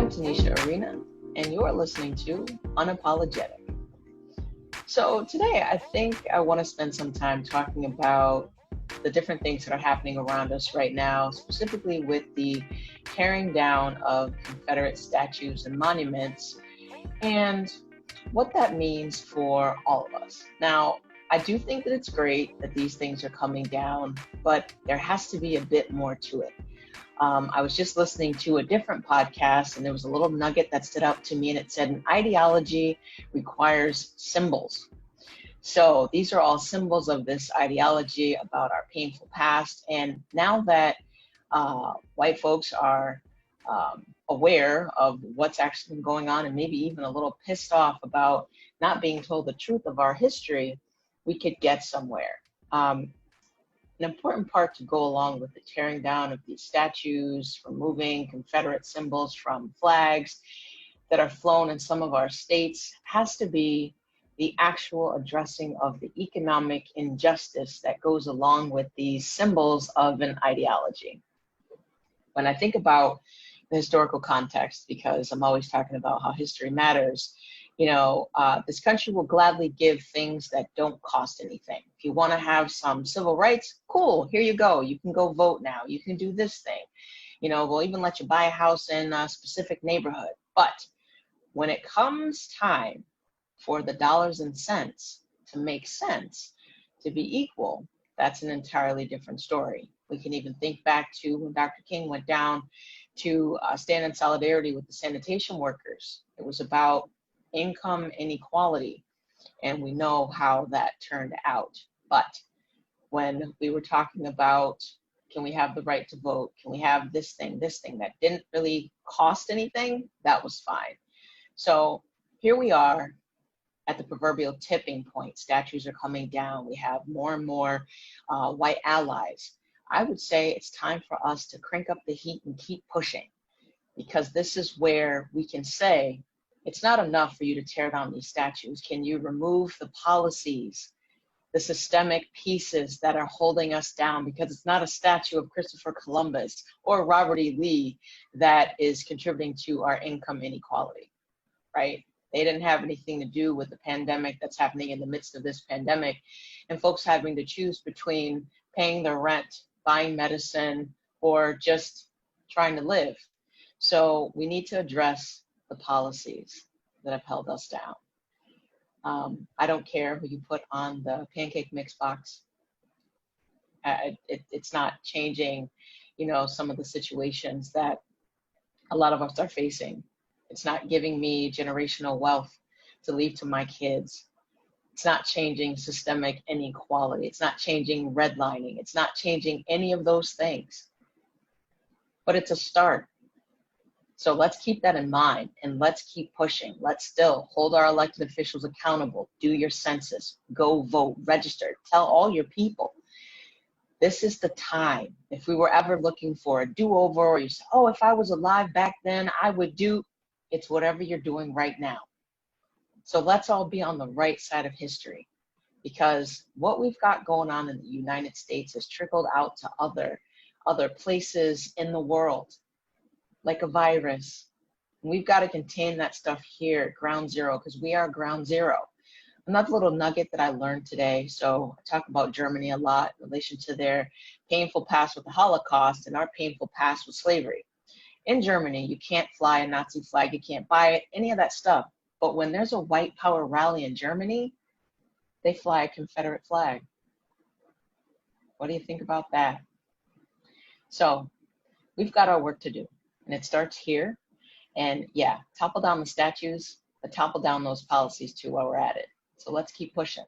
I'm Tanisha Arena, and you're listening to Unapologetic. So today, I think I want to spend some time talking about the different things that are happening around us right now, specifically with the tearing down of Confederate statues and monuments, and what that means for all of us. Now, I do think that it's great that these things are coming down, but there has to be a bit more to it. I was just listening to a different podcast, and there was a little nugget that stood out to me, and it said an ideology requires symbols. So these are all symbols of this ideology about our painful past. And now that white folks are aware of what's actually been going on, and maybe even a little pissed off about not being told the truth of our history, we could get somewhere. An important part to go along with the tearing down of these statues, removing Confederate symbols from flags that are flown in some of our states, has to be the actual addressing of the economic injustice that goes along with these symbols of an ideology. When I think about the historical context, because I'm always talking about how history matters, this country will gladly give things that don't cost anything. If you want to have some civil rights, cool, here you go. You can go vote now. You can do this thing. We'll even let you buy a house in a specific neighborhood. But when it comes time for the dollars and cents to make sense, to be equal, that's an entirely different story. We can even think back to when Dr. King went down to stand in solidarity with the sanitation workers. It was about income inequality, and we know how that turned out. But when we were talking about, can we have the right to vote? Can we have this thing that didn't really cost anything? That was fine. So here we are at the proverbial tipping point. Statues are coming down. We have more and more white allies. I would say it's time for us to crank up the heat and keep pushing, because this is where we can say, it's not enough for you to tear down these statues. Can you remove the policies, the systemic pieces that are holding us down? Because it's not a statue of Christopher Columbus or Robert E. Lee that is contributing to our income inequality, right? They didn't have anything to do with the pandemic that's happening in the midst of this pandemic, and folks having to choose between paying their rent, buying medicine, or just trying to live. So we need to address the policies that have held us down. I don't care who you put on the pancake mix box. It's not changing, some of the situations that a lot of us are facing. It's not giving me generational wealth to leave to my kids. It's not changing systemic inequality. It's not changing redlining. It's not changing any of those things. But it's a start. So let's keep that in mind, and let's keep pushing. Let's still hold our elected officials accountable. Do your census, go vote, register, tell all your people. This is the time. If we were ever looking for a do-over, or you say, oh, if I was alive back then, I would do, it's whatever you're doing right now. So let's all be on the right side of history, because what we've got going on in the United States has trickled out to other places in the world, like a virus. We've got to contain that stuff here at ground zero, because we are ground zero. Another little nugget that I learned today, so I talk about Germany a lot in relation to their painful past with the Holocaust and our painful past with slavery. In Germany, you can't fly a Nazi flag, you can't buy it, any of that stuff. But when there's a white power rally in Germany, they fly a Confederate flag. What do you think about that? So we've got our work to do. And it starts here. And yeah, topple down the statues, but topple down those policies too while we're at it. So let's keep pushing.